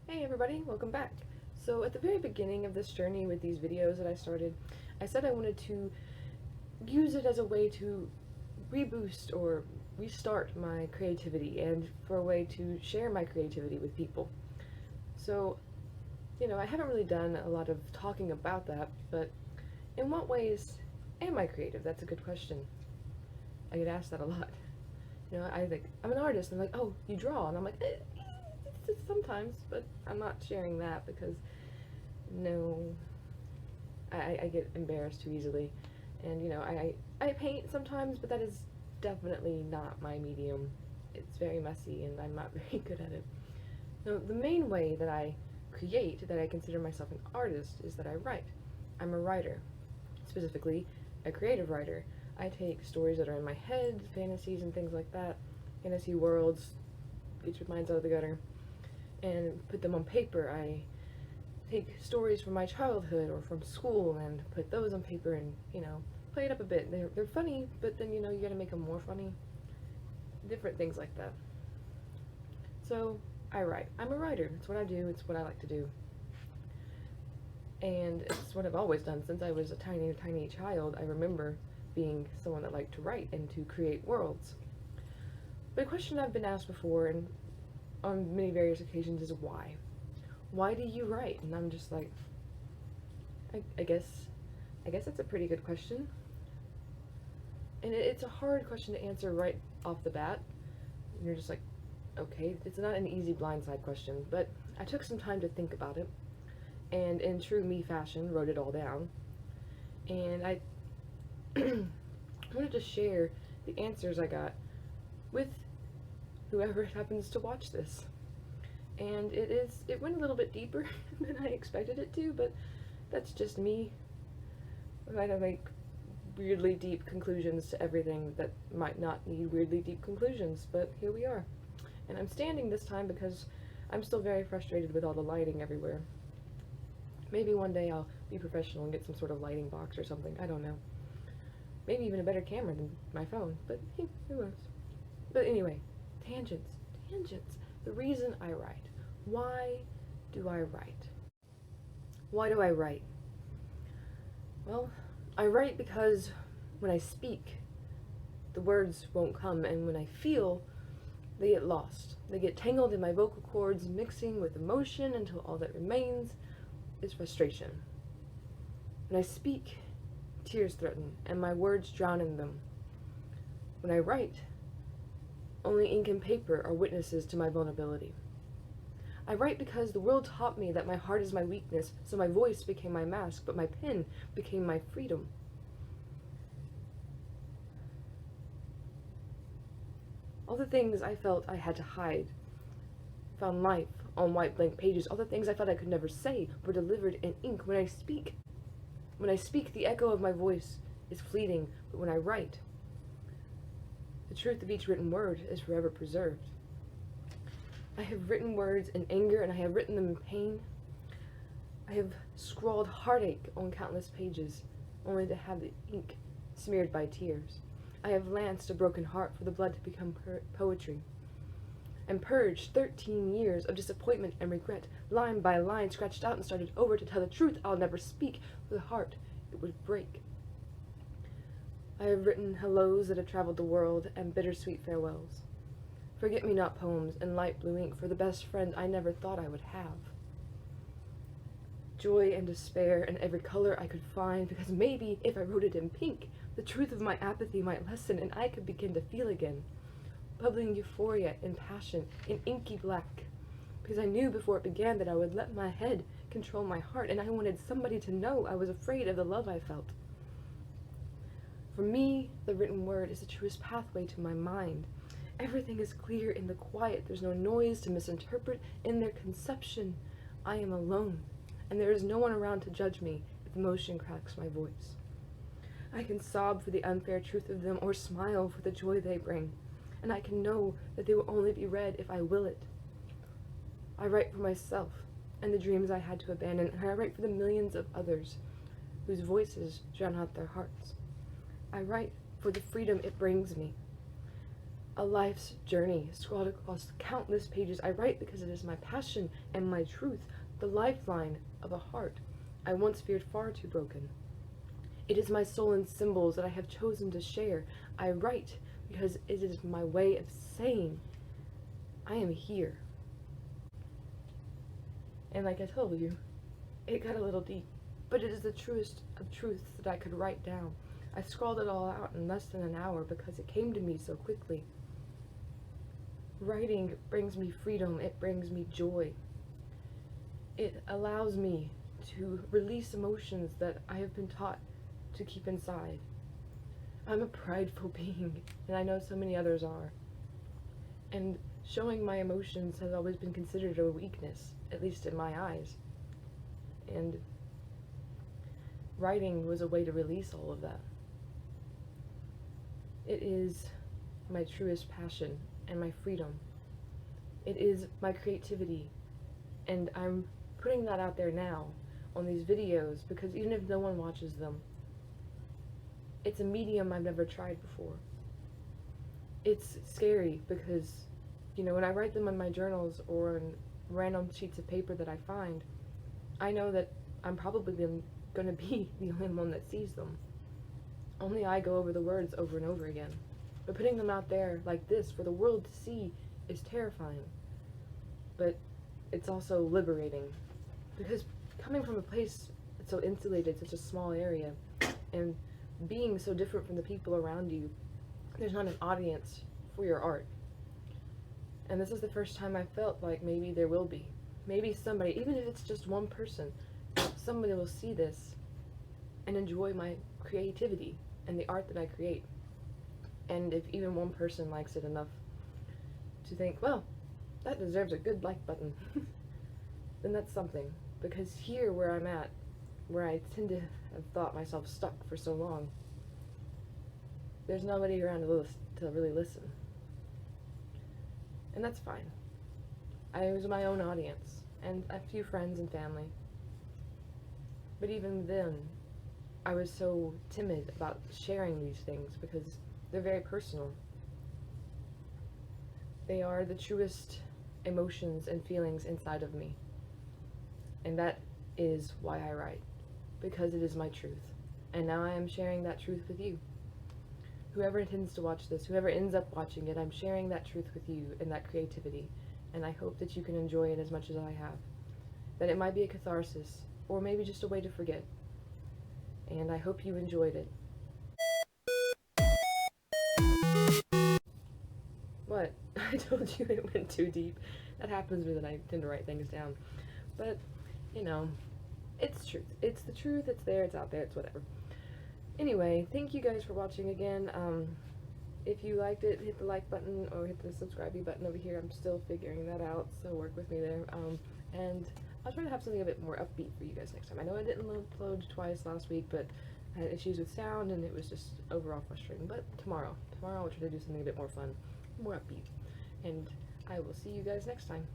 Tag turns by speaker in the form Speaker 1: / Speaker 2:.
Speaker 1: Hey everybody, welcome back. So at the very beginning of this journey with these videos that I started, I said I wanted to use it as a way to reboost or restart my creativity and for a way to share my creativity with people. So, I haven't really done a lot of talking about that, but in what ways am I creative? That's a good question. I get asked that a lot. I think I'm an artist, and I'm like, oh, you draw, and I'm like, sometimes, but I'm not sharing that because no, I get embarrassed too easily, and I paint sometimes, but that is definitely not my medium. It's very messy, and I'm not very good at it. No, the main way that I create, that I consider myself an artist, is that I write. I'm a writer, specifically a creative writer. I take stories that are in my head, fantasies and things like that, fantasy worlds, get your minds out of the gutter, and put them on paper. I take stories from my childhood or from school and put those on paper and, play it up a bit. They're funny, but then, you gotta make them more funny. Different things like that. So, I write. I'm a writer. It's what I do. It's what I like to do. And it's what I've always done since I was a tiny, tiny child. I remember being someone that liked to write and to create worlds. But a question I've been asked before and on many various occasions is why? Why do you write? And I'm just like, I guess that's a pretty good question. And it's a hard question to answer right off the bat. And you're just like, okay, it's not an easy blindside question, but I took some time to think about it, and in true me fashion, wrote it all down. And I wanted to share the answers I got with whoever happens to watch this. And it went a little bit deeper than I expected it to, but that's just me. I make weirdly deep conclusions to everything that might not need weirdly deep conclusions, but here we are. And I'm standing this time because I'm still very frustrated with all the lighting everywhere. Maybe one day I'll be professional and get some sort of lighting box or something, I don't know. Maybe even a better camera than my phone, but hey, who knows. But anyway, tangents. The reason I write. Why do I write? Why do I write? Well, I write because when I speak, the words won't come, and when I feel, they get lost. They get tangled in my vocal cords, mixing with emotion until all that remains is frustration. When I speak, tears threaten, and my words drown in them. When I write, only ink and paper are witnesses to my vulnerability. I write because the world taught me that my heart is my weakness, so my voice became my mask, but my pen became my freedom. All the things I felt I had to hide found life on white blank pages. All the things I felt I could never say were delivered in ink. When I speak, the echo of my voice is fleeting, but when I write, the truth of each written word is forever preserved. I have written words in anger, and I have written them in pain. I have scrawled heartache on countless pages, only to have the ink smeared by tears. I have lanced a broken heart for the blood to become poetry, and purged 13 years of disappointment and regret, line by line scratched out and started over to tell the truth I'll never speak, for the heart it would break. I have written hellos that have traveled the world, and bittersweet farewells. Forget-me-not poems in light blue ink for the best friend I never thought I would have. Joy and despair in every color I could find, because maybe if I wrote it in pink, the truth of my apathy might lessen and I could begin to feel again. Bubbling euphoria and passion in inky black, because I knew before it began that I would let my head control my heart, and I wanted somebody to know I was afraid of the love I felt. For me, the written word is the truest pathway to my mind. Everything is clear in the quiet. There's no noise to misinterpret. In their conception, I am alone, and there is no one around to judge me if emotion cracks my voice. I can sob for the unfair truth of them or smile for the joy they bring, and I can know that they will only be read if I will it. I write for myself and the dreams I had to abandon, and I write for the millions of others whose voices drown out their hearts. I write for the freedom it brings me. a life's journey scrawled across countless pages. I write because it is my passion and my truth, the lifeline of a heart I once feared far too broken. It is my soul in symbols that I have chosen to share. I write because it is my way of saying, I am here. And like I told you, it got a little deep, but it is the truest of truths that I could write down. I scrawled it all out in less than an hour because it came to me so quickly. Writing brings me freedom, it brings me joy. It allows me to release emotions that I have been taught to keep inside. I'm a prideful being, and I know so many others are. And showing my emotions has always been considered a weakness, at least in my eyes. And writing was a way to release all of that. It is my truest passion and my freedom. It is my creativity, and I'm putting that out there now on these videos because even if no one watches them, it's a medium I've never tried before. It's scary because, you know, when I write them on my journals or on random sheets of paper that I find, I know that I'm probably going to be the only one that sees them. Only I go over the words over and over again. But putting them out there like this for the world to see is terrifying. But it's also liberating. Because coming from a place that's so insulated, such a small area, and being so different from the people around you, there's not an audience for your art. And this is the first time I felt like maybe there will be. Maybe somebody, even if it's just one person, somebody will see this and enjoy my creativity and the art that I create. And if even one person likes it enough to think, well, that deserves a good like button, then that's something. Because here where I'm at, where I tend to have thought myself stuck for so long, there's nobody around to really listen. And that's fine. I was my own audience, and a few friends and family. But even then, I was so timid about sharing these things because they're very personal. They are the truest emotions and feelings inside of me. And that is why I write, because it is my truth. And now I am sharing that truth with you. Whoever intends to watch this, whoever ends up watching it, I'm sharing that truth with you and that creativity. And I hope that you can enjoy it as much as I have. That it might be a catharsis, or maybe just a way to forget. And I hope you enjoyed it. What? I told you it went too deep. That happens when I tend to write things down. But, you know, it's truth. It's the truth, it's there, it's out there, it's whatever. Anyway, thank you guys for watching again. If you liked it, hit the like button or hit the subscribe button over here. I'm still figuring that out, so work with me there. And I'll try to have something a bit more upbeat for you guys next time. I know I didn't upload twice last week, but I had issues with sound and it was just overall frustrating. But tomorrow I'll try to do something a bit more fun, more upbeat. And I will see you guys next time.